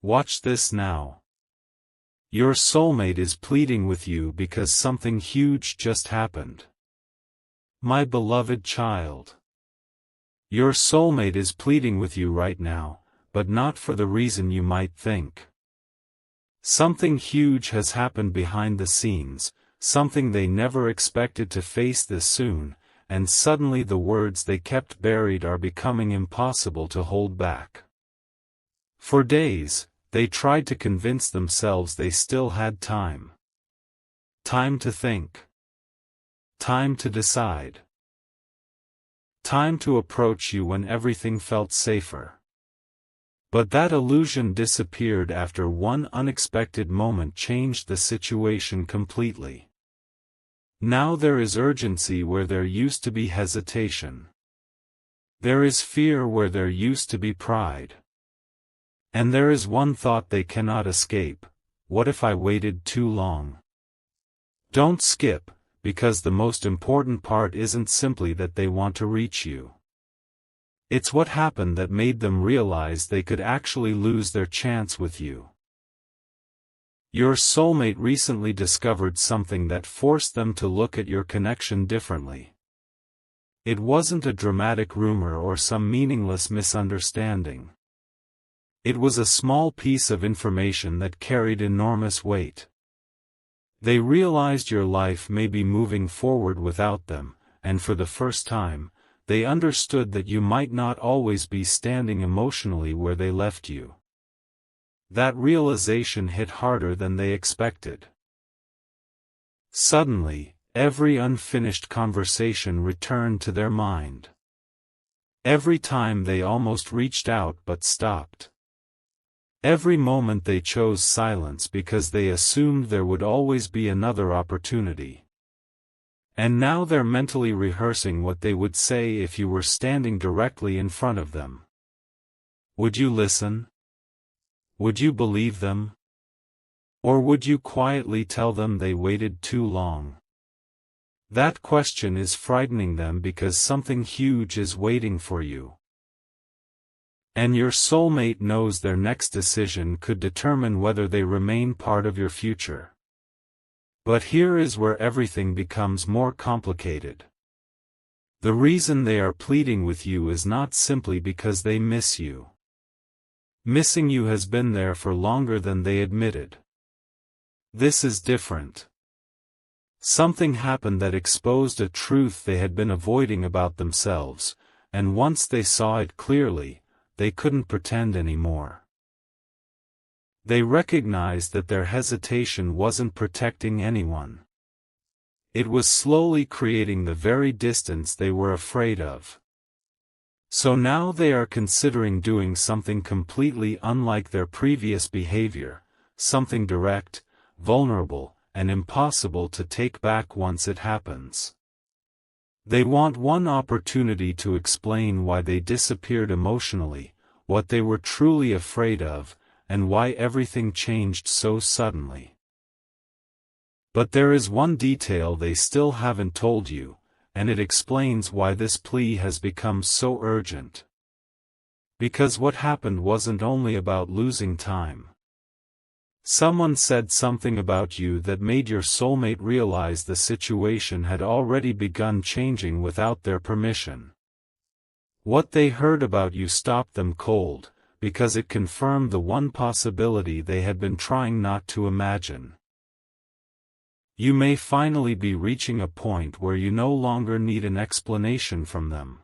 Watch this now. Your soulmate is pleading with you because something huge just happened. My beloved child. Your soulmate is pleading with you right now, but not for the reason you might think. Something huge has happened behind the scenes, something they never expected to face this soon, and suddenly the words they kept buried are becoming impossible to hold back. For days, they tried to convince themselves they still had time. Time to think. Time to decide. Time to approach you when everything felt safer. But that illusion disappeared after one unexpected moment changed the situation completely. Now there is urgency where there used to be hesitation. There is fear where there used to be pride. And there is one thought they cannot escape: what if I waited too long? Don't skip, because the most important part isn't simply that they want to reach you. It's what happened that made them realize they could actually lose their chance with you. Your soulmate recently discovered something that forced them to look at your connection differently. It wasn't a dramatic rumor or some meaningless misunderstanding. It was a small piece of information that carried enormous weight. They realized your life may be moving forward without them, and for the first time, they understood that you might not always be standing emotionally where they left you. That realization hit harder than they expected. Suddenly, every unfinished conversation returned to their mind. Every time they almost reached out but stopped. Every moment they chose silence because they assumed there would always be another opportunity. And now they're mentally rehearsing what they would say if you were standing directly in front of them. Would you listen? Would you believe them? Or would you quietly tell them they waited too long? That question is frightening them because something huge is waiting for you. And your soulmate knows their next decision could determine whether they remain part of your future. But here is where everything becomes more complicated. The reason they are pleading with you is not simply because they miss you. Missing you has been there for longer than they admitted. This is different. Something happened that exposed a truth they had been avoiding about themselves, and once they saw it clearly, they couldn't pretend anymore. They recognized that their hesitation wasn't protecting anyone. It was slowly creating the very distance they were afraid of. So now they are considering doing something completely unlike their previous behavior, something direct, vulnerable, and impossible to take back once it happens. They want one opportunity to explain why they disappeared emotionally, what they were truly afraid of, and why everything changed so suddenly. But there is one detail they still haven't told you, and it explains why this plea has become so urgent. Because what happened wasn't only about losing time. Someone said something about you that made your soulmate realize the situation had already begun changing without their permission. What they heard about you stopped them cold, because it confirmed the one possibility they had been trying not to imagine. You may finally be reaching a point where you no longer need an explanation from them.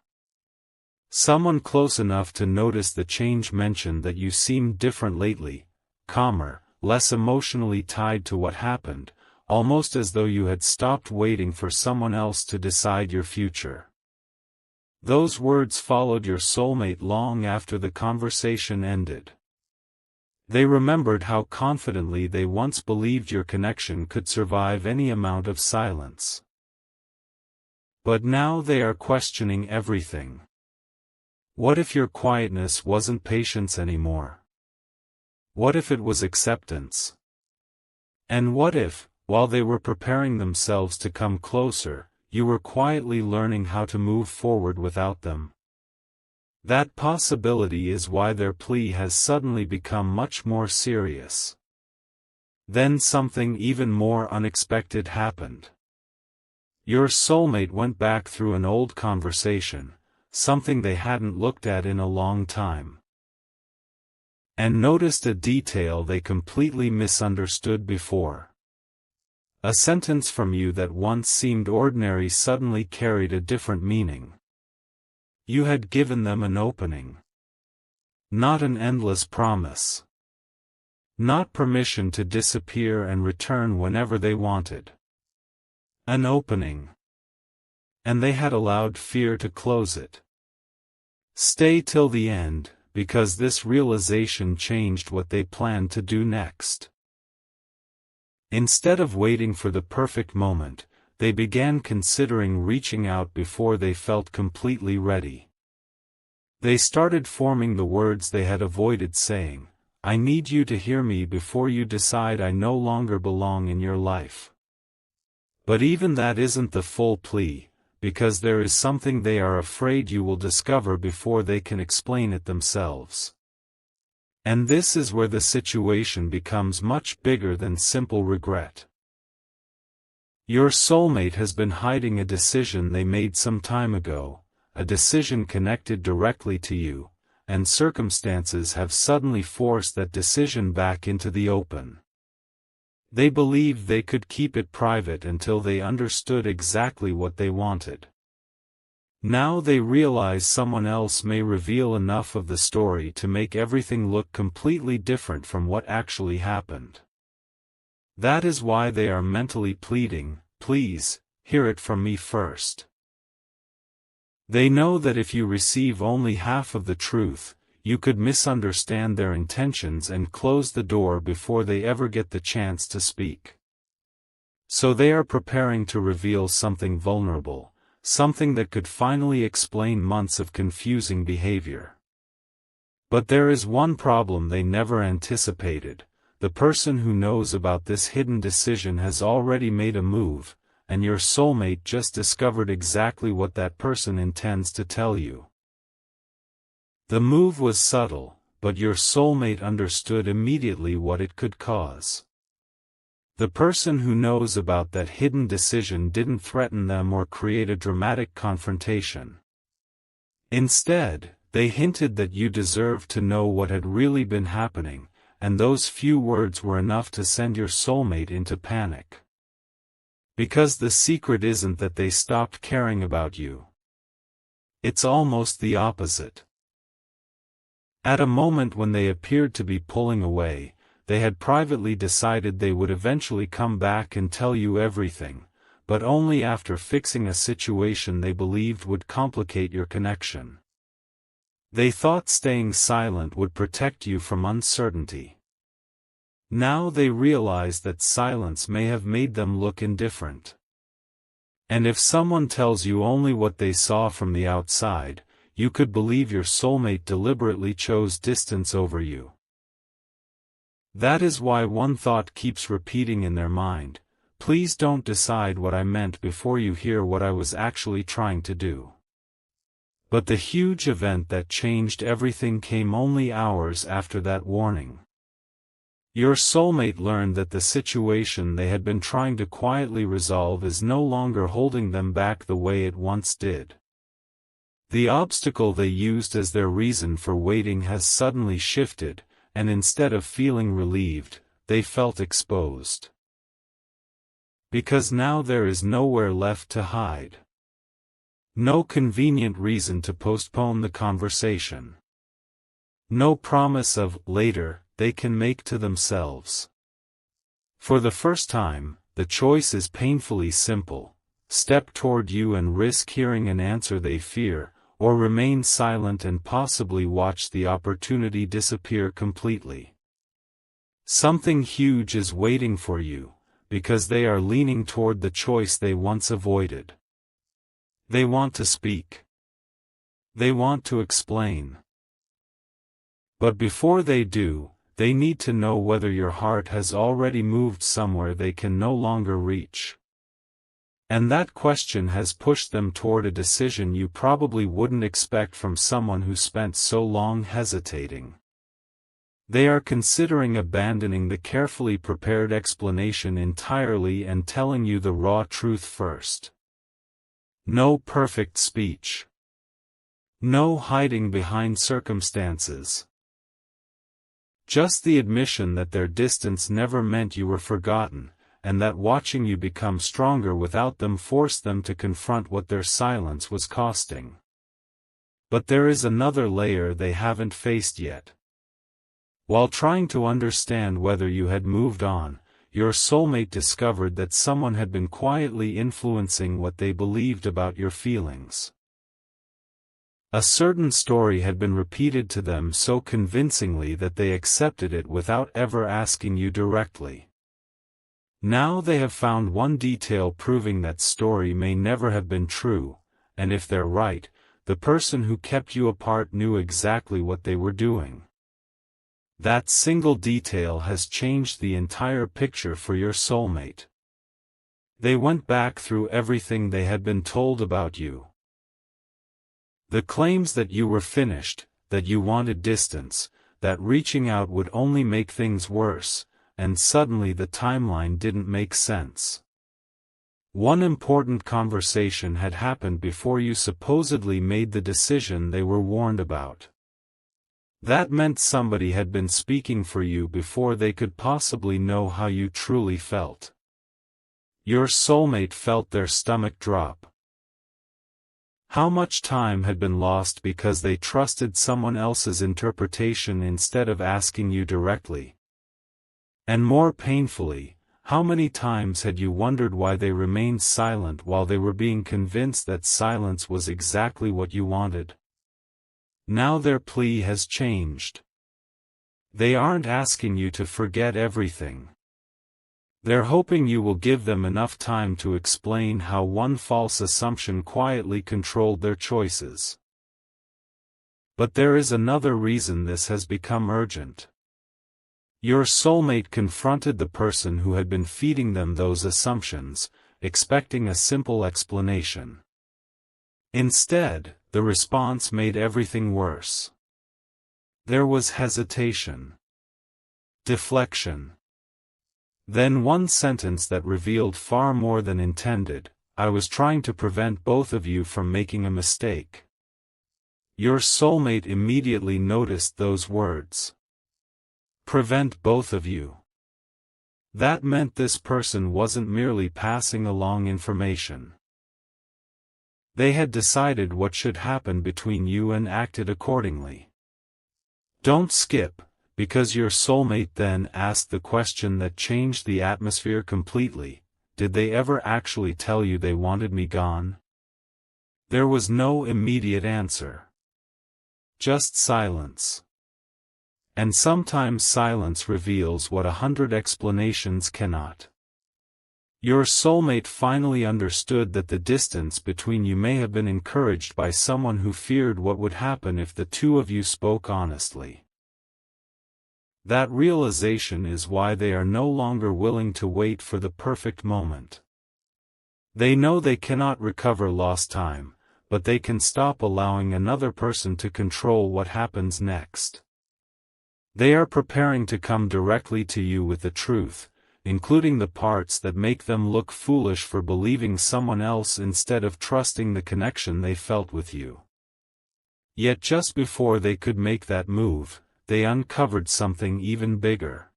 Someone close enough to notice the change mentioned that you seemed different lately, calmer, less emotionally tied to what happened, almost as though you had stopped waiting for someone else to decide your future. Those words followed your soulmate long after the conversation ended. They remembered how confidently they once believed your connection could survive any amount of silence. But now they are questioning everything. What if your quietness wasn't patience anymore? What if it was acceptance? And what if, while they were preparing themselves to come closer, you were quietly learning how to move forward without them? That possibility is why their plea has suddenly become much more serious. Then something even more unexpected happened. Your soulmate went back through an old conversation, something they hadn't looked at in a long time, and noticed a detail they completely misunderstood before. A sentence from you that once seemed ordinary suddenly carried a different meaning. You had given them an opening. Not an endless promise. Not permission to disappear and return whenever they wanted. An opening. And they had allowed fear to close it. Stay till the end, because this realization changed what they planned to do next. Instead of waiting for the perfect moment, they began considering reaching out before they felt completely ready. They started forming the words they had avoided saying, "I need you to hear me before you decide I no longer belong in your life." But even that isn't the full plea, because there is something they are afraid you will discover before they can explain it themselves. And this is where the situation becomes much bigger than simple regret. Your soulmate has been hiding a decision they made some time ago, a decision connected directly to you, and circumstances have suddenly forced that decision back into the open. They believed they could keep it private until they understood exactly what they wanted. Now they realize someone else may reveal enough of the story to make everything look completely different from what actually happened. That is why they are mentally pleading, "Please, hear it from me first." They know that if you receive only half of the truth, you could misunderstand their intentions and close the door before they ever get the chance to speak. So they are preparing to reveal something vulnerable, something that could finally explain months of confusing behavior. But there is one problem they never anticipated: the person who knows about this hidden decision has already made a move, and your soulmate just discovered exactly what that person intends to tell you. The move was subtle, but your soulmate understood immediately what it could cause. The person who knows about that hidden decision didn't threaten them or create a dramatic confrontation. Instead, they hinted that you deserved to know what had really been happening, and those few words were enough to send your soulmate into panic. Because the secret isn't that they stopped caring about you. It's almost the opposite. At a moment when they appeared to be pulling away, they had privately decided they would eventually come back and tell you everything, but only after fixing a situation they believed would complicate your connection. They thought staying silent would protect you from uncertainty. Now they realize that silence may have made them look indifferent. And if someone tells you only what they saw from the outside, you could believe your soulmate deliberately chose distance over you. That is why one thought keeps repeating in their mind: "Please don't decide what I meant before you hear what I was actually trying to do." But the huge event that changed everything came only hours after that warning. Your soulmate learned that the situation they had been trying to quietly resolve is no longer holding them back the way it once did. The obstacle they used as their reason for waiting has suddenly shifted, and instead of feeling relieved, they felt exposed. Because now there is nowhere left to hide. No convenient reason to postpone the conversation. No promise of later they can make to themselves. For the first time, the choice is painfully simple: step toward you and risk hearing an answer they fear, or remain silent and possibly watch the opportunity disappear completely. Something huge is waiting for you, because they are leaning toward the choice they once avoided. They want to speak. They want to explain. But before they do, they need to know whether your heart has already moved somewhere they can no longer reach. And that question has pushed them toward a decision you probably wouldn't expect from someone who spent so long hesitating. They are considering abandoning the carefully prepared explanation entirely and telling you the raw truth first. No perfect speech. No hiding behind circumstances. Just the admission that their distance never meant you were forgotten, and that watching you become stronger without them forced them to confront what their silence was costing. But there is another layer they haven't faced yet. While trying to understand whether you had moved on, your soulmate discovered that someone had been quietly influencing what they believed about your feelings. A certain story had been repeated to them so convincingly that they accepted it without ever asking you directly. Now they have found one detail proving that story may never have been true, and if they're right, the person who kept you apart knew exactly what they were doing. That single detail has changed the entire picture for your soulmate. They went back through everything they had been told about you. The claims that you were finished, that you wanted distance, that reaching out would only make things worse, and suddenly the timeline didn't make sense. One important conversation had happened before you supposedly made the decision they were warned about. That meant somebody had been speaking for you before they could possibly know how you truly felt. Your soulmate felt their stomach drop. How much time had been lost because they trusted someone else's interpretation instead of asking you directly? And more painfully, how many times had you wondered why they remained silent while they were being convinced that silence was exactly what you wanted? Now their plea has changed. They aren't asking you to forget everything. They're hoping you will give them enough time to explain how one false assumption quietly controlled their choices. But there is another reason this has become urgent. Your soulmate confronted the person who had been feeding them those assumptions, expecting a simple explanation. Instead, the response made everything worse. There was hesitation. Deflection. Then one sentence that revealed far more than intended: "I was trying to prevent both of you from making a mistake." Your soulmate immediately noticed those words. Prevent both of you. That meant this person wasn't merely passing along information. They had decided what should happen between you and acted accordingly. Don't skip, because your soulmate then asked the question that changed the atmosphere completely: did they ever actually tell you they wanted me gone? There was no immediate answer. Just silence. And sometimes silence reveals what 100 explanations cannot. Your soulmate finally understood that the distance between you may have been encouraged by someone who feared what would happen if the two of you spoke honestly. That realization is why they are no longer willing to wait for the perfect moment. They know they cannot recover lost time, but they can stop allowing another person to control what happens next. They are preparing to come directly to you with the truth, including the parts that make them look foolish for believing someone else instead of trusting the connection they felt with you. Yet just before they could make that move, they uncovered something even bigger.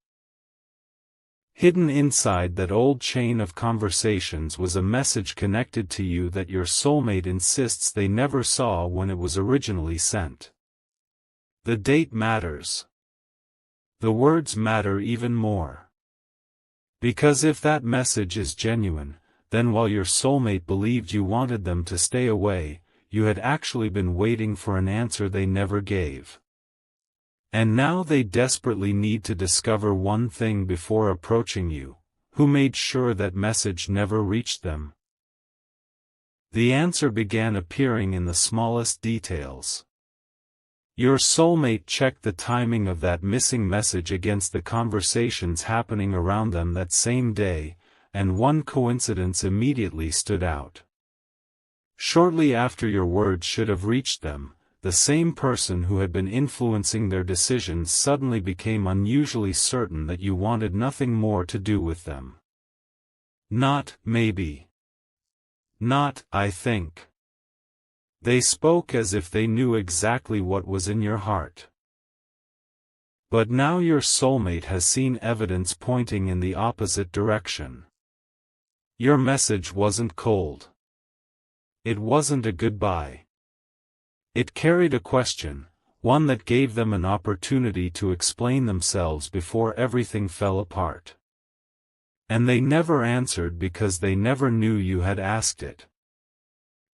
Hidden inside that old chain of conversations was a message connected to you that your soulmate insists they never saw when it was originally sent. The date matters. The words matter even more. Because if that message is genuine, then while your soulmate believed you wanted them to stay away, you had actually been waiting for an answer they never gave. And now they desperately need to discover one thing before approaching you: who made sure that message never reached them? The answer began appearing in the smallest details. Your soulmate checked the timing of that missing message against the conversations happening around them that same day, and one coincidence immediately stood out. Shortly after your words should have reached them, the same person who had been influencing their decisions suddenly became unusually certain that you wanted nothing more to do with them. Not, maybe. Not, I think. They spoke as if they knew exactly what was in your heart. But now your soulmate has seen evidence pointing in the opposite direction. Your message wasn't cold. It wasn't a goodbye. It carried a question, one that gave them an opportunity to explain themselves before everything fell apart. And they never answered because they never knew you had asked it.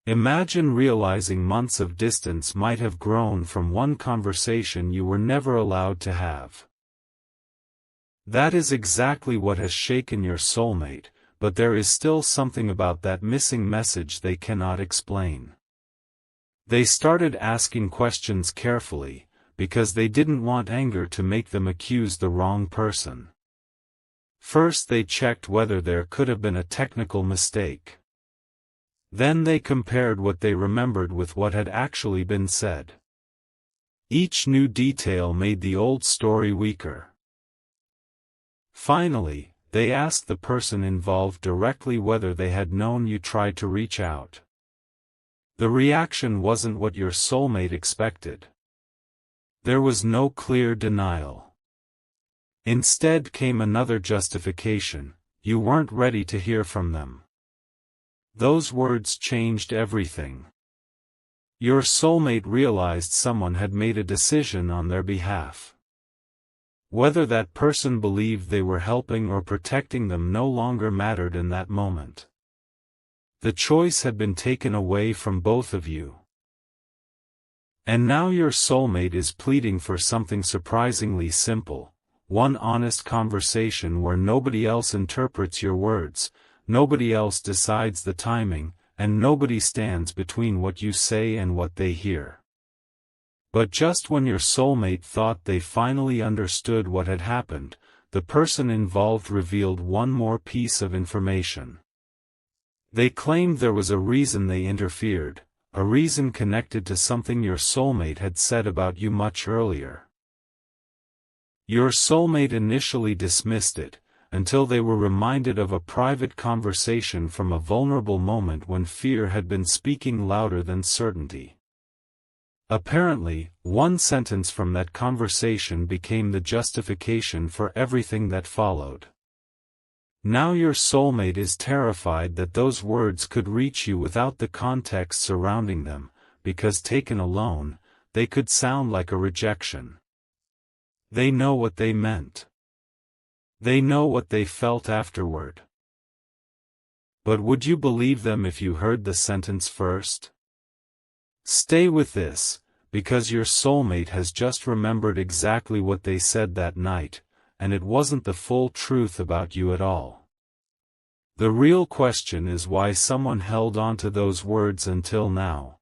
Imagine realizing months of distance might have grown from one conversation you were never allowed to have. That is exactly what has shaken your soulmate, but there is still something about that missing message they cannot explain. They started asking questions carefully, because they didn't want anger to make them accuse the wrong person. First they checked whether there could have been a technical mistake. Then they compared what they remembered with what had actually been said. Each new detail made the old story weaker. Finally, they asked the person involved directly whether they had known you tried to reach out. The reaction wasn't what your soulmate expected. There was no clear denial. Instead came another justification: you weren't ready to hear from them. Those words changed everything. Your soulmate realized someone had made a decision on their behalf. Whether that person believed they were helping or protecting them no longer mattered in that moment. The choice had been taken away from both of you. And now your soulmate is pleading for something surprisingly simple: one honest conversation where nobody else interprets your words, nobody else decides the timing, and nobody stands between what you say and what they hear. But just when your soulmate thought they finally understood what had happened, the person involved revealed one more piece of information. They claimed there was a reason they interfered, a reason connected to something your soulmate had said about you much earlier. Your soulmate initially dismissed it, until they were reminded of a private conversation from a vulnerable moment when fear had been speaking louder than certainty. Apparently, one sentence from that conversation became the justification for everything that followed. Now your soulmate is terrified that those words could reach you without the context surrounding them, because taken alone, they could sound like a rejection. They know what they meant. They know what they felt afterward. But would you believe them if you heard the sentence first? Stay with this, because your soulmate has just remembered exactly what they said that night, and it wasn't the full truth about you at all. The real question is why someone held on to those words until now.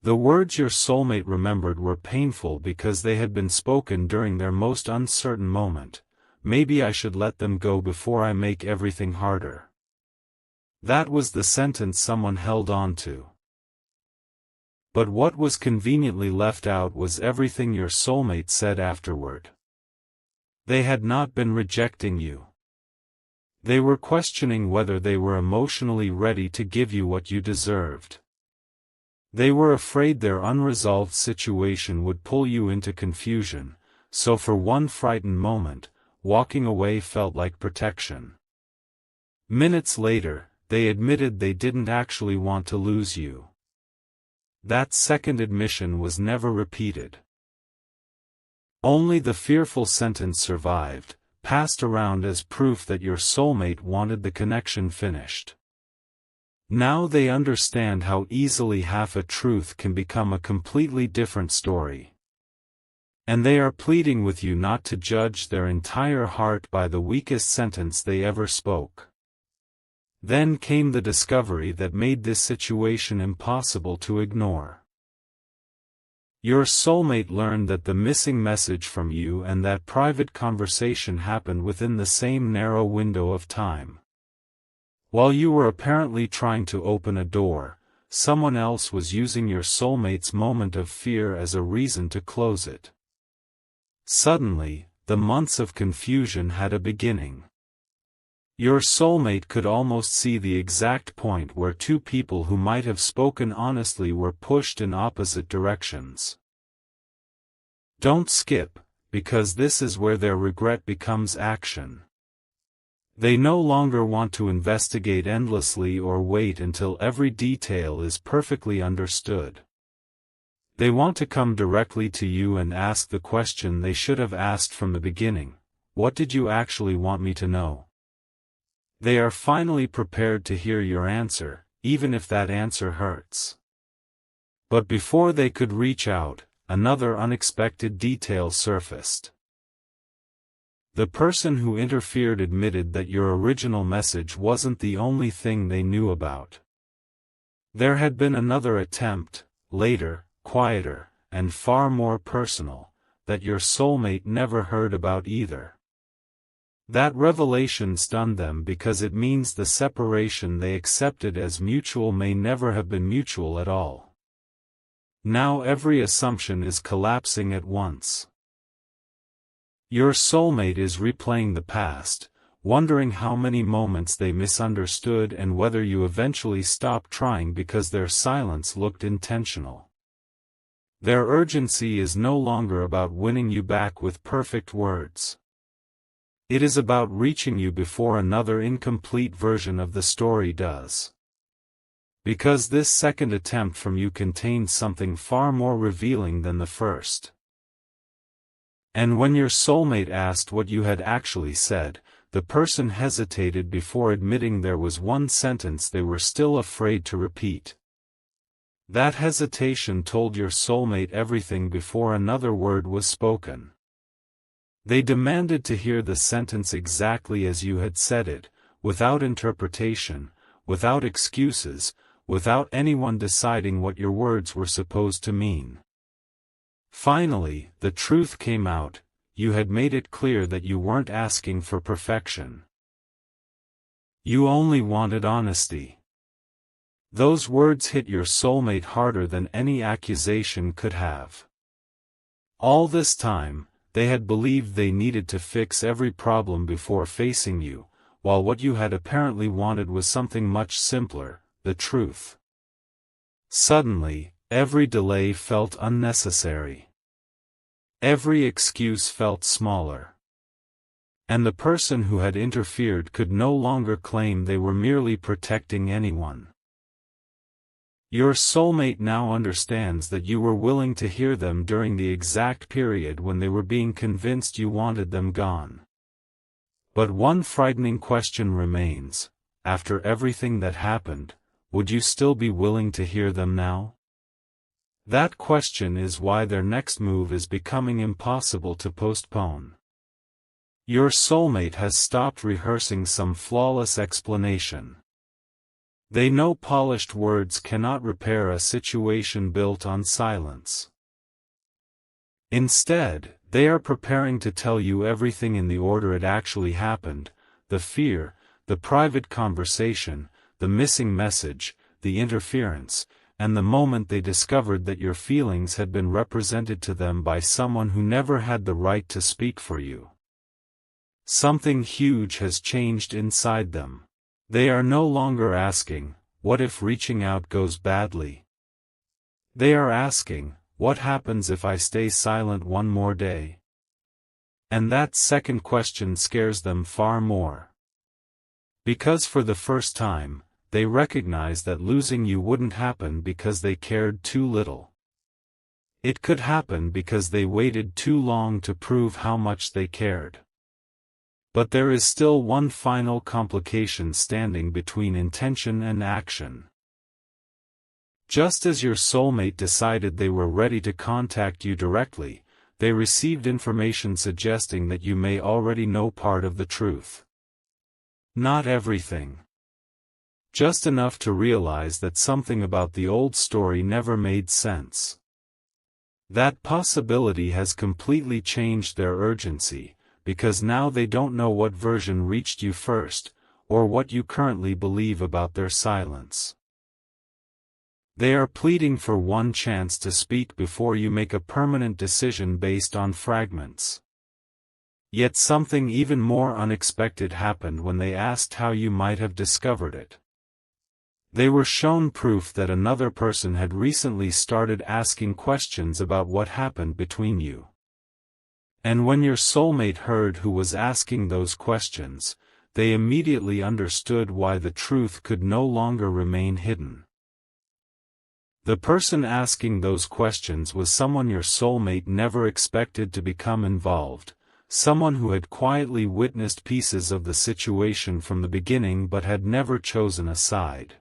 The words your soulmate remembered were painful because they had been spoken during their most uncertain moment: maybe I should let them go before I make everything harder. That was the sentence someone held on to. But what was conveniently left out was everything your soulmate said afterward. They had not been rejecting you. They were questioning whether they were emotionally ready to give you what you deserved. They were afraid their unresolved situation would pull you into confusion, so for one frightened moment, walking away felt like protection. Minutes later, they admitted they didn't actually want to lose you. That second admission was never repeated. Only the fearful sentence survived, passed around as proof that your soulmate wanted the connection finished. Now they understand how easily half a truth can become a completely different story. And they are pleading with you not to judge their entire heart by the weakest sentence they ever spoke. Then came the discovery that made this situation impossible to ignore. Your soulmate learned that the missing message from you and that private conversation happened within the same narrow window of time. While you were apparently trying to open a door, someone else was using your soulmate's moment of fear as a reason to close it. Suddenly, the months of confusion had a beginning. Your soulmate could almost see the exact point where two people who might have spoken honestly were pushed in opposite directions. Don't skip, because this is where their regret becomes action. They no longer want to investigate endlessly or wait until every detail is perfectly understood. They want to come directly to you and ask the question they should have asked from the beginning: what did you actually want me to know? They are finally prepared to hear your answer, even if that answer hurts. But before they could reach out, another unexpected detail surfaced. The person who interfered admitted that your original message wasn't the only thing they knew about. There had been another attempt, later, quieter, and far more personal, that your soulmate never heard about either. That revelation stunned them because it means the separation they accepted as mutual may never have been mutual at all. Now every assumption is collapsing at once. Your soulmate is replaying the past, wondering how many moments they misunderstood and whether you eventually stopped trying because their silence looked intentional. Their urgency is no longer about winning you back with perfect words. It is about reaching you before another incomplete version of the story does. Because this second attempt from you contained something far more revealing than the first. And when your soulmate asked what you had actually said, the person hesitated before admitting there was one sentence they were still afraid to repeat. That hesitation told your soulmate everything before another word was spoken. They demanded to hear the sentence exactly as you had said it, without interpretation, without excuses, without anyone deciding what your words were supposed to mean. Finally, the truth came out: you had made it clear that you weren't asking for perfection. You only wanted honesty. Those words hit your soulmate harder than any accusation could have. All this time, they had believed they needed to fix every problem before facing you, while what you had apparently wanted was something much simpler: the truth. Suddenly, every delay felt unnecessary. Every excuse felt smaller. And the person who had interfered could no longer claim they were merely protecting anyone. Your soulmate now understands that you were willing to hear them during the exact period when they were being convinced you wanted them gone. But one frightening question remains: after everything that happened, would you still be willing to hear them now? That question is why their next move is becoming impossible to postpone. Your soulmate has stopped rehearsing some flawless explanation. They know polished words cannot repair a situation built on silence. Instead, they are preparing to tell you everything in the order it actually happened: the fear, the private conversation, the missing message, the interference, and the moment they discovered that your feelings had been represented to them by someone who never had the right to speak for you. Something huge has changed inside them. They are no longer asking, "What if reaching out goes badly?" They are asking, "What happens if I stay silent one more day?" And that second question scares them far more. Because for the first time, they recognize that losing you wouldn't happen because they cared too little. It could happen because they waited too long to prove how much they cared. But there is still one final complication standing between intention and action. Just as your soulmate decided they were ready to contact you directly, they received information suggesting that you may already know part of the truth. Not everything. Just enough to realize that something about the old story never made sense. That possibility has completely changed their urgency, because now they don't know what version reached you first, or what you currently believe about their silence. They are pleading for one chance to speak before you make a permanent decision based on fragments. Yet something even more unexpected happened when they asked how you might have discovered it. They were shown proof that another person had recently started asking questions about what happened between you. And when your soulmate heard who was asking those questions, they immediately understood why the truth could no longer remain hidden. The person asking those questions was someone your soulmate never expected to become involved, someone who had quietly witnessed pieces of the situation from the beginning but had never chosen a side.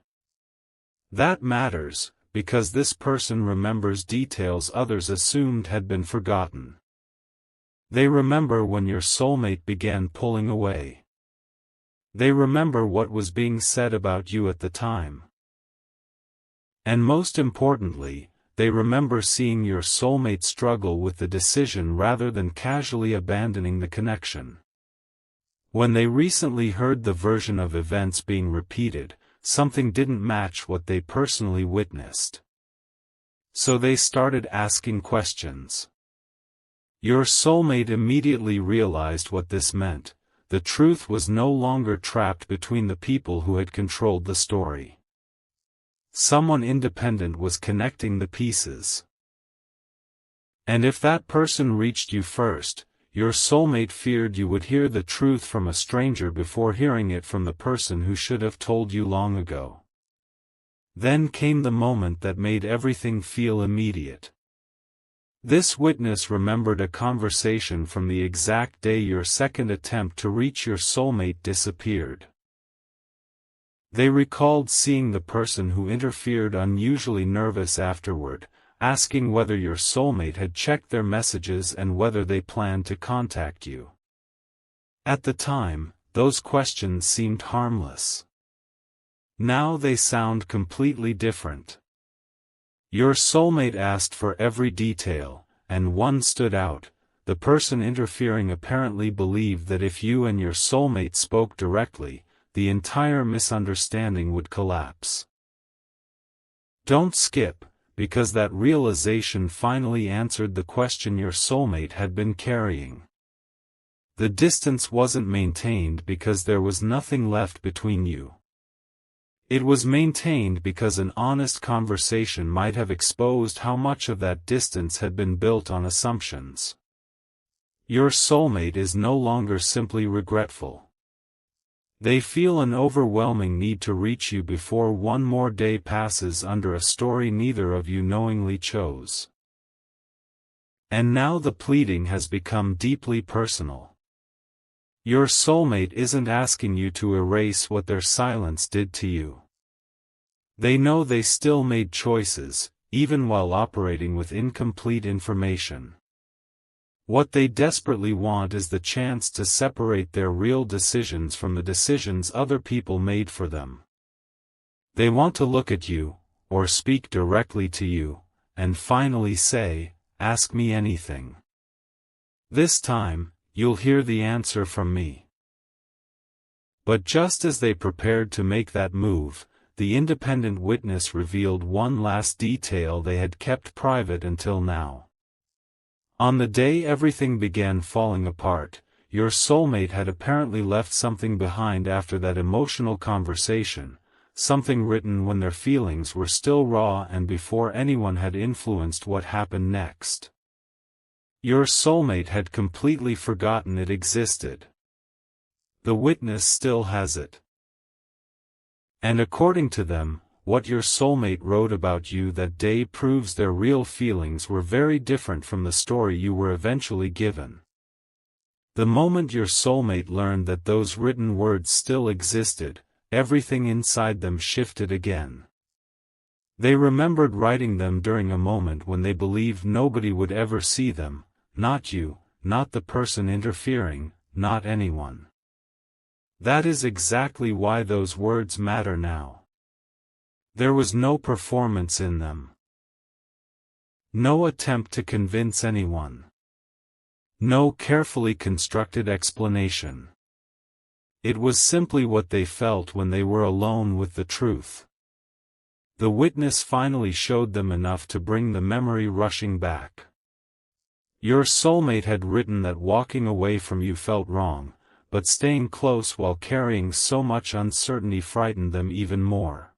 That matters, because this person remembers details others assumed had been forgotten. They remember when your soulmate began pulling away. They remember what was being said about you at the time. And most importantly, they remember seeing your soulmate struggle with the decision rather than casually abandoning the connection. When they recently heard the version of events being repeated, something didn't match what they personally witnessed. So they started asking questions. Your soulmate immediately realized what this meant. The truth was no longer trapped between the people who had controlled the story. Someone independent was connecting the pieces. And if that person reached you first, your soulmate feared you would hear the truth from a stranger before hearing it from the person who should have told you long ago. Then came the moment that made everything feel immediate. This witness remembered a conversation from the exact day your second attempt to reach your soulmate disappeared. They recalled seeing the person who interfered unusually nervous afterward, asking whether your soulmate had checked their messages and whether they planned to contact you. At the time, those questions seemed harmless. Now they sound completely different. Your soulmate asked for every detail, and one stood out. The person interfering apparently believed that if you and your soulmate spoke directly, the entire misunderstanding would collapse. Don't skip, because that realization finally answered the question your soulmate had been carrying. The distance wasn't maintained because there was nothing left between you. It was maintained because an honest conversation might have exposed how much of that distance had been built on assumptions. Your soulmate is no longer simply regretful. They feel an overwhelming need to reach you before one more day passes under a story neither of you knowingly chose. And now the pleading has become deeply personal. Your soulmate isn't asking you to erase what their silence did to you. They know they still made choices, even while operating with incomplete information. What they desperately want is the chance to separate their real decisions from the decisions other people made for them. They want to look at you, or speak directly to you, and finally say, "Ask me anything. This time, you'll hear the answer from me." But just as they prepared to make that move, the independent witness revealed one last detail they had kept private until now. On the day everything began falling apart, your soulmate had apparently left something behind after that emotional conversation, something written when their feelings were still raw and before anyone had influenced what happened next. Your soulmate had completely forgotten it existed. The witness still has it. And according to them, what your soulmate wrote about you that day proves their real feelings were very different from the story you were eventually given. The moment your soulmate learned that those written words still existed, everything inside them shifted again. They remembered writing them during a moment when they believed nobody would ever see them, not you, not the person interfering, not anyone. That is exactly why those words matter now. There was no performance in them. No attempt to convince anyone. No carefully constructed explanation. It was simply what they felt when they were alone with the truth. The witness finally showed them enough to bring the memory rushing back. Your soulmate had written that walking away from you felt wrong, but staying close while carrying so much uncertainty frightened them even more.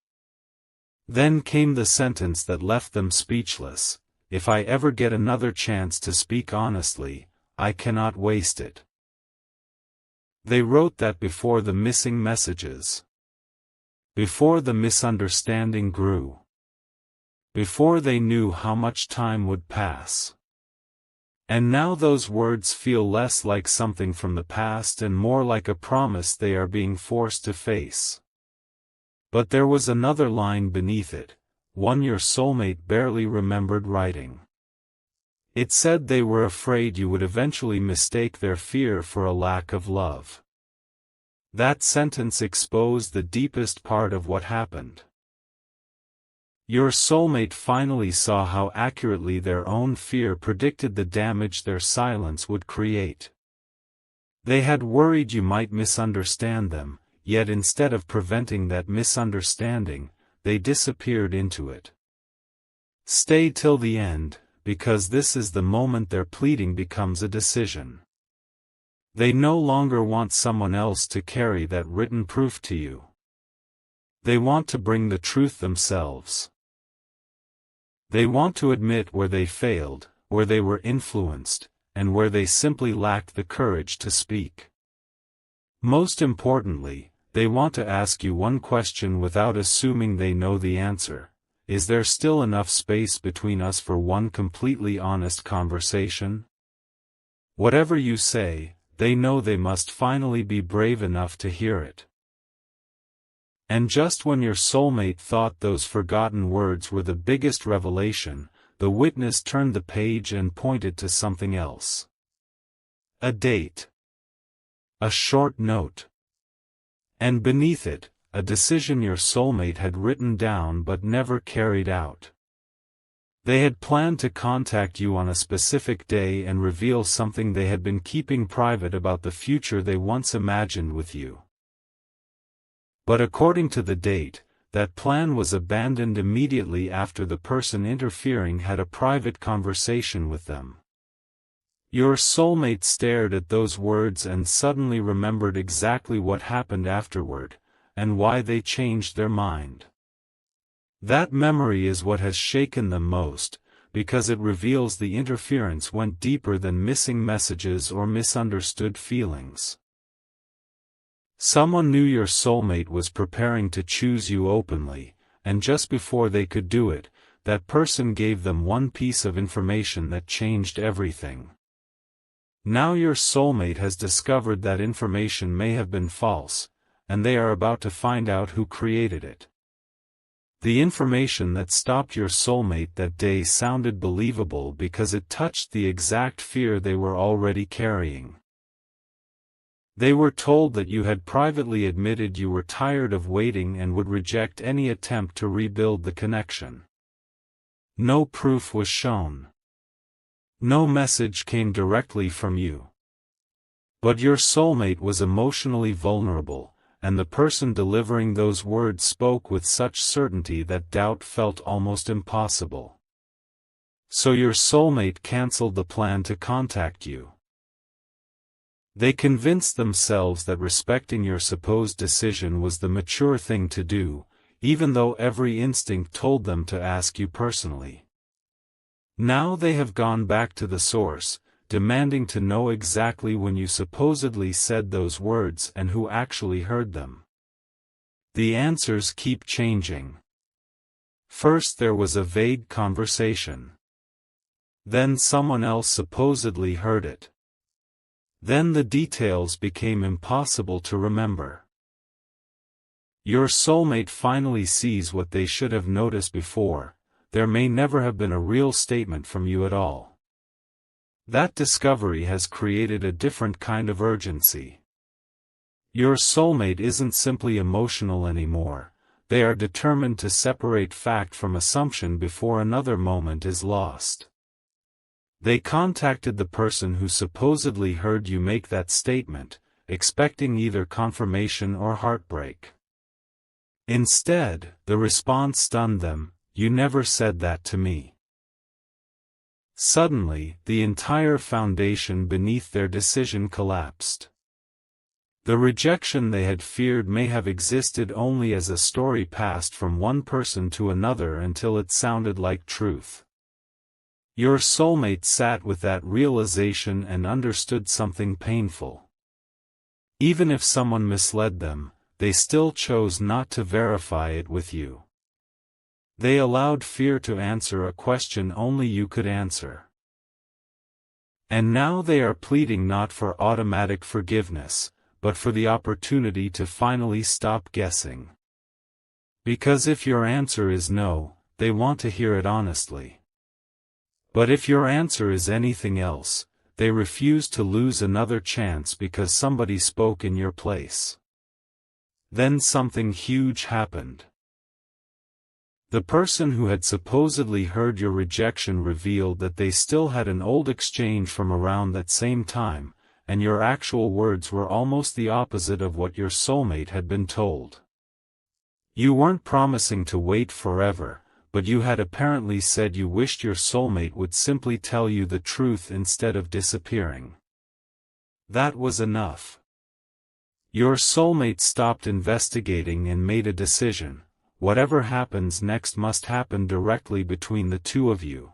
Then came the sentence that left them speechless: "If I ever get another chance to speak honestly, I cannot waste it." They wrote that before the missing messages. Before the misunderstanding grew. Before they knew how much time would pass. And now those words feel less like something from the past and more like a promise they are being forced to face. But there was another line beneath it, one your soulmate barely remembered writing. It said they were afraid you would eventually mistake their fear for a lack of love. That sentence exposed the deepest part of what happened. Your soulmate finally saw how accurately their own fear predicted the damage their silence would create. They had worried you might misunderstand them, yet instead of preventing that misunderstanding, they disappeared into it. Stay till the end, because this is the moment their pleading becomes a decision. They no longer want someone else to carry that written proof to you. They want to bring the truth themselves. They want to admit where they failed, where they were influenced, and where they simply lacked the courage to speak. Most importantly, they want to ask you one question without assuming they know the answer: is there still enough space between us for one completely honest conversation? Whatever you say, they know they must finally be brave enough to hear it. And just when your soulmate thought those forgotten words were the biggest revelation, the witness turned the page and pointed to something else. A date. A short note. And beneath it, a decision your soulmate had written down but never carried out. They had planned to contact you on a specific day and reveal something they had been keeping private about the future they once imagined with you. But according to the date, that plan was abandoned immediately after the person interfering had a private conversation with them. Your soulmate stared at those words and suddenly remembered exactly what happened afterward, and why they changed their mind. That memory is what has shaken them most, because it reveals the interference went deeper than missing messages or misunderstood feelings. Someone knew your soulmate was preparing to choose you openly, and just before they could do it, that person gave them one piece of information that changed everything. Now your soulmate has discovered that information may have been false, and they are about to find out who created it. The information that stopped your soulmate that day sounded believable because it touched the exact fear they were already carrying. They were told that you had privately admitted you were tired of waiting and would reject any attempt to rebuild the connection. No proof was shown. No message came directly from you. But your soulmate was emotionally vulnerable, and the person delivering those words spoke with such certainty that doubt felt almost impossible. So your soulmate canceled the plan to contact you. They convinced themselves that respecting your supposed decision was the mature thing to do, even though every instinct told them to ask you personally. Now they have gone back to the source, demanding to know exactly when you supposedly said those words and who actually heard them. The answers keep changing. First there was a vague conversation. Then someone else supposedly heard it. Then the details became impossible to remember. Your soulmate finally sees what they should have noticed before: there may never have been a real statement from you at all. That discovery has created a different kind of urgency. Your soulmate isn't simply emotional anymore, they are determined to separate fact from assumption before another moment is lost. They contacted the person who supposedly heard you make that statement, expecting either confirmation or heartbreak. Instead, the response stunned them: "You never said that to me." Suddenly, the entire foundation beneath their decision collapsed. The rejection they had feared may have existed only as a story passed from one person to another until it sounded like truth. Your soulmate sat with that realization and understood something painful. Even if someone misled them, they still chose not to verify it with you. They allowed fear to answer a question only you could answer. And now they are pleading not for automatic forgiveness, but for the opportunity to finally stop guessing. Because if your answer is no, they want to hear it honestly. But if your answer is anything else, they refuse to lose another chance because somebody spoke in your place. Then something huge happened. The person who had supposedly heard your rejection revealed that they still had an old exchange from around that same time, and your actual words were almost the opposite of what your soulmate had been told. You weren't promising to wait forever, but you had apparently said you wished your soulmate would simply tell you the truth instead of disappearing. That was enough. Your soulmate stopped investigating and made a decision: whatever happens next must happen directly between the two of you.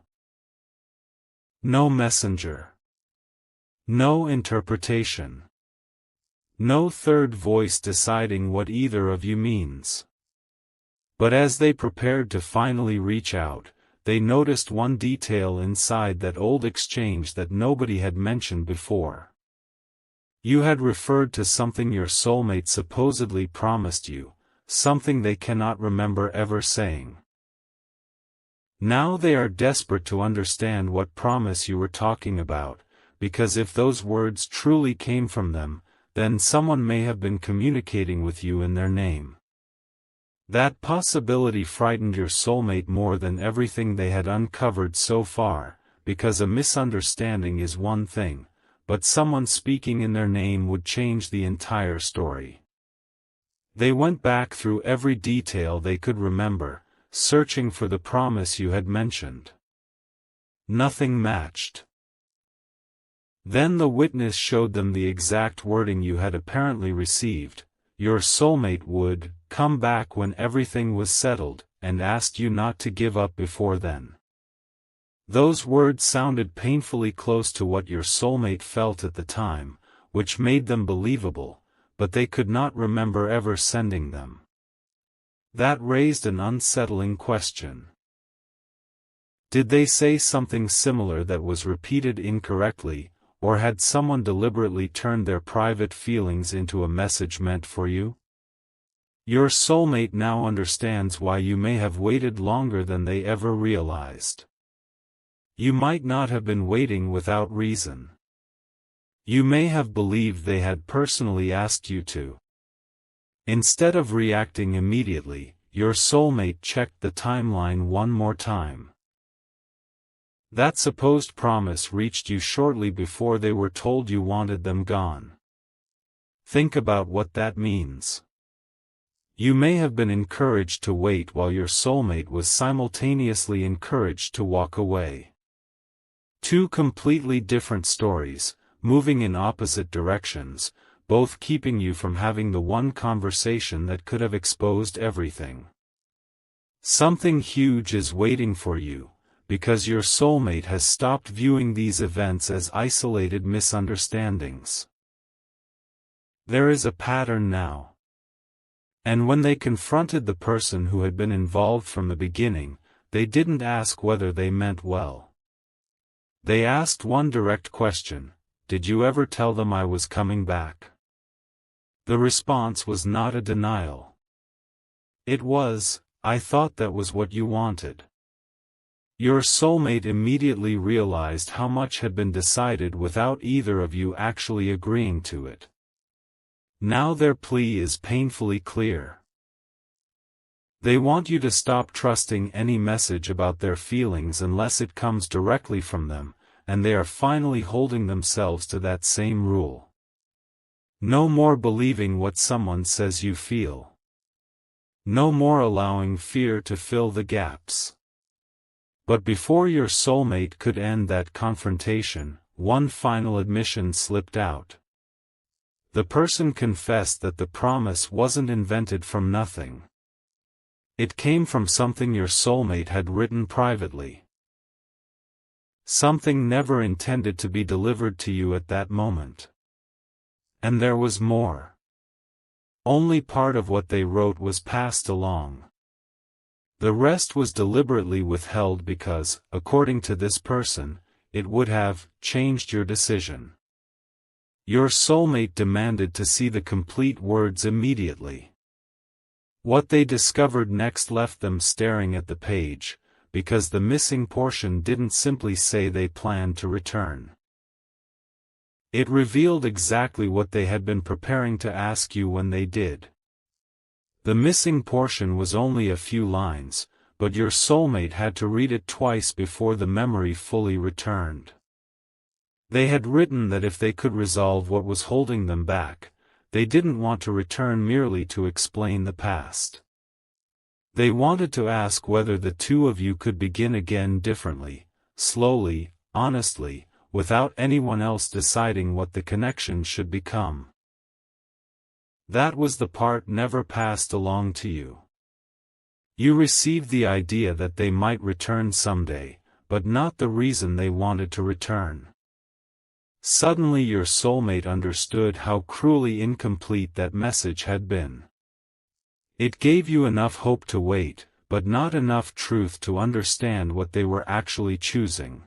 No messenger. No interpretation. No third voice deciding what either of you means. But as they prepared to finally reach out, they noticed one detail inside that old exchange that nobody had mentioned before. You had referred to something your soulmate supposedly promised you, something they cannot remember ever saying. Now they are desperate to understand what promise you were talking about, because if those words truly came from them, then someone may have been communicating with you in their name. That possibility frightened your soulmate more than everything they had uncovered so far, because a misunderstanding is one thing, but someone speaking in their name would change the entire story. They went back through every detail they could remember, searching for the promise you had mentioned. Nothing matched. Then the witness showed them the exact wording you had apparently received: your soulmate would come back when everything was settled, and asked you not to give up before then. Those words sounded painfully close to what your soulmate felt at the time, which made them believable, but they could not remember ever sending them. That raised an unsettling question. Did they say something similar that was repeated incorrectly, or had someone deliberately turned their private feelings into a message meant for you? Your soulmate now understands why you may have waited longer than they ever realized. You might not have been waiting without reason. You may have believed they had personally asked you to. Instead of reacting immediately, your soulmate checked the timeline one more time. That supposed promise reached you shortly before they were told you wanted them gone. Think about what that means. You may have been encouraged to wait while your soulmate was simultaneously encouraged to walk away. Two completely different stories, moving in opposite directions, both keeping you from having the one conversation that could have exposed everything. Something huge is waiting for you, because your soulmate has stopped viewing these events as isolated misunderstandings. There is a pattern now. And when they confronted the person who had been involved from the beginning, they didn't ask whether they meant well. They asked one direct question: did you ever tell them I was coming back? The response was not a denial. It was, I thought that was what you wanted. Your soulmate immediately realized how much had been decided without either of you actually agreeing to it. Now their plea is painfully clear. They want you to stop trusting any message about their feelings unless it comes directly from them, and they are finally holding themselves to that same rule. No more believing what someone says you feel. No more allowing fear to fill the gaps. But before your soulmate could end that confrontation, one final admission slipped out. The person confessed that the promise wasn't invented from nothing. It came from something your soulmate had written privately. Something never intended to be delivered to you at that moment. And there was more. Only part of what they wrote was passed along. The rest was deliberately withheld because, according to this person, it would have changed your decision. Your soulmate demanded to see the complete words immediately. What they discovered next left them staring at the page, because the missing portion didn't simply say they planned to return. It revealed exactly what they had been preparing to ask you when they did. The missing portion was only a few lines, but your soulmate had to read it twice before the memory fully returned. They had written that if they could resolve what was holding them back, they didn't want to return merely to explain the past. They wanted to ask whether the two of you could begin again differently, slowly, honestly, without anyone else deciding what the connection should become. That was the part never passed along to you. You received the idea that they might return someday, but not the reason they wanted to return. Suddenly your soulmate understood how cruelly incomplete that message had been. It gave you enough hope to wait, but not enough truth to understand what they were actually choosing.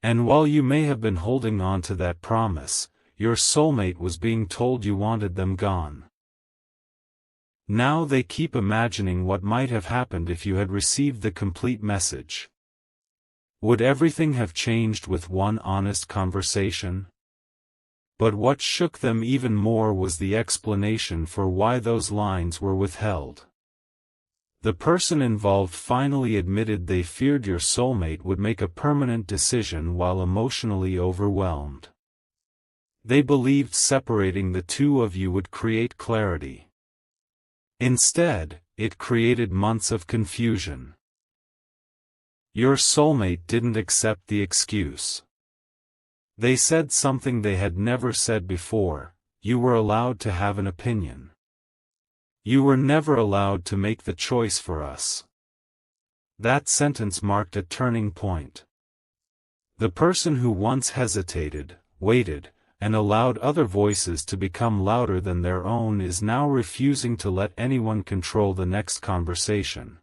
And while you may have been holding on to that promise, your soulmate was being told you wanted them gone. Now they keep imagining what might have happened if you had received the complete message. Would everything have changed with one honest conversation? But what shook them even more was the explanation for why those lines were withheld. The person involved finally admitted they feared your soulmate would make a permanent decision while emotionally overwhelmed. They believed separating the two of you would create clarity. Instead, it created months of confusion. Your soulmate didn't accept the excuse. They said something they had never said before: you were allowed to have an opinion. You were never allowed to make the choice for us. That sentence marked a turning point. The person who once hesitated, waited, and allowed other voices to become louder than their own is now refusing to let anyone control the next conversation.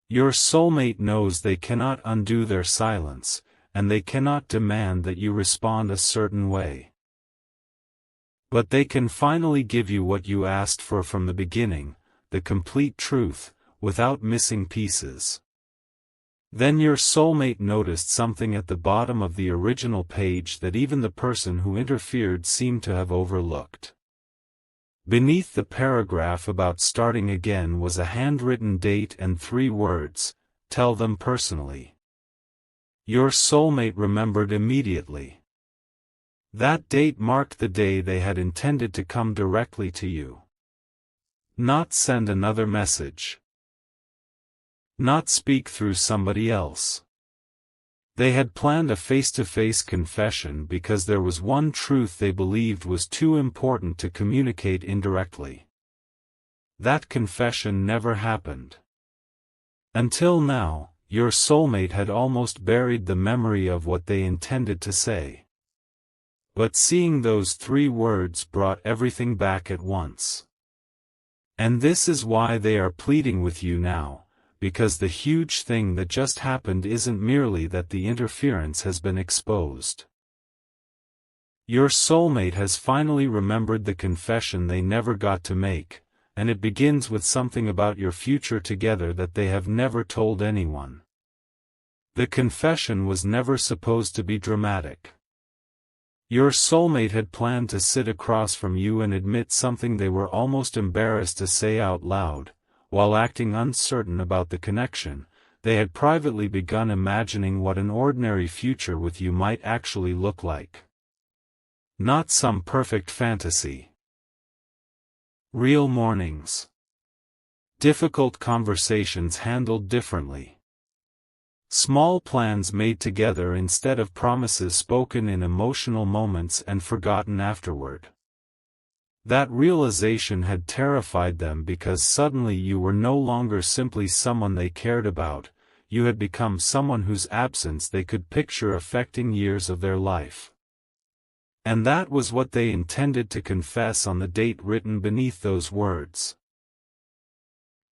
Your soulmate knows they cannot undo their silence, and they cannot demand that you respond a certain way. But they can finally give you what you asked for from the beginning, the complete truth, without missing pieces. Then your soulmate noticed something at the bottom of the original page that even the person who interfered seemed to have overlooked. Beneath the paragraph about starting again was a handwritten date and 3 words: tell them personally. Your soulmate remembered immediately. That date marked the day they had intended to come directly to you. Not send another message. Not speak through somebody else. They had planned a face-to-face confession because there was one truth they believed was too important to communicate indirectly. That confession never happened. Until now, your soulmate had almost buried the memory of what they intended to say. But seeing those 3 words brought everything back at once. And this is why they are pleading with you now, because the huge thing that just happened isn't merely that the interference has been exposed. Your soulmate has finally remembered the confession they never got to make, and it begins with something about your future together that they have never told anyone. The confession was never supposed to be dramatic. Your soulmate had planned to sit across from you and admit something they were almost embarrassed to say out loud. While acting uncertain about the connection, they had privately begun imagining what an ordinary future with you might actually look like. not some perfect fantasy. Real mornings. Difficult conversations handled differently. Small plans made together instead of promises spoken in emotional moments and forgotten afterward. That realization had terrified them because suddenly you were no longer simply someone they cared about, you had become someone whose absence they could picture affecting years of their life. And that was what they intended to confess on the date written beneath those words.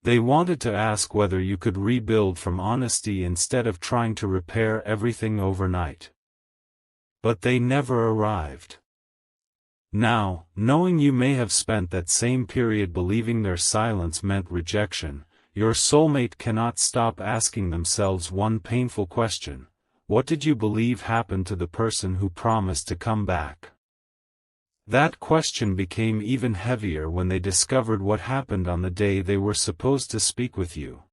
They wanted to ask whether you could rebuild from honesty instead of trying to repair everything overnight. But they never arrived. Now, knowing you may have spent that same period believing their silence meant rejection, your soulmate cannot stop asking themselves one painful question: what did you believe happened to the person who promised to come back? That question became even heavier when they discovered what happened on the day they were supposed to speak with you.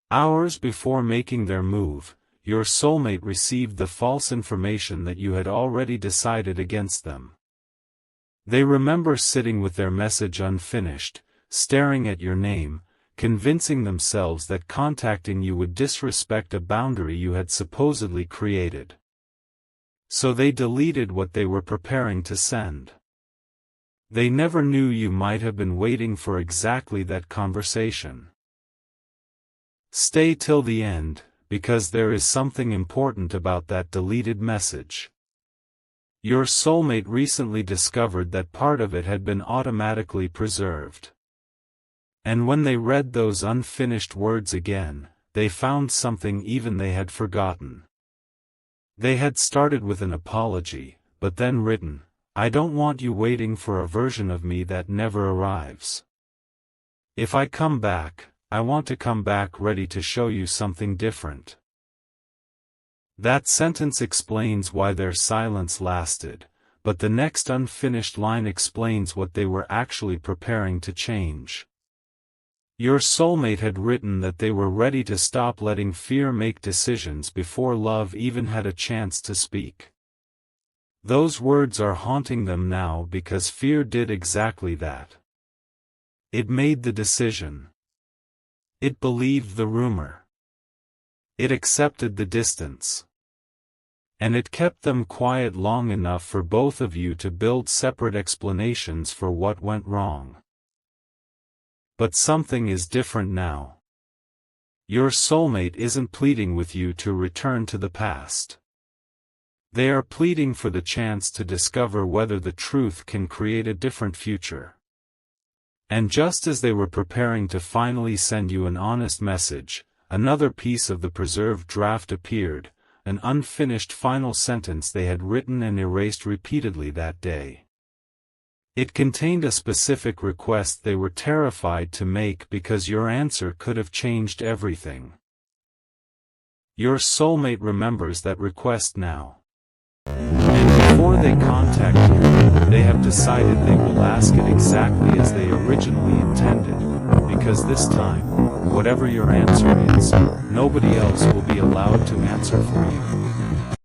Hours before making their move, your soulmate received the false information that you had already decided against them. They remember sitting with their message unfinished, staring at your name, convincing themselves that contacting you would disrespect a boundary you had supposedly created. So they deleted what they were preparing to send. They never knew you might have been waiting for exactly that conversation. Stay till the end, because there is something important about that deleted message. Your soulmate recently discovered that part of it had been automatically preserved. And when they read those unfinished words again, they found something even they had forgotten. They had started with an apology, but then written, "I don't want you waiting for a version of me that never arrives. If I come back, I want to come back ready to show you something different." That sentence explains why their silence lasted, but the next unfinished line explains what they were actually preparing to change. Your soulmate had written that they were ready to stop letting fear make decisions before love even had a chance to speak. Those words are haunting them now because fear did exactly that. It made the decision. It believed the rumor. It accepted the distance. And it kept them quiet long enough for both of you to build separate explanations for what went wrong. But something is different now. Your soulmate isn't pleading with you to return to the past. They are pleading for the chance to discover whether the truth can create a different future. And just as they were preparing to finally send you an honest message, another piece of the preserved draft appeared, an unfinished final sentence they had written and erased repeatedly that day. It contained a specific request they were terrified to make because your answer could have changed everything. Your soulmate remembers that request now. And before they contact you, they have decided they will ask it exactly as they originally intended, because this time, whatever your answer is, nobody else will be allowed to answer for you.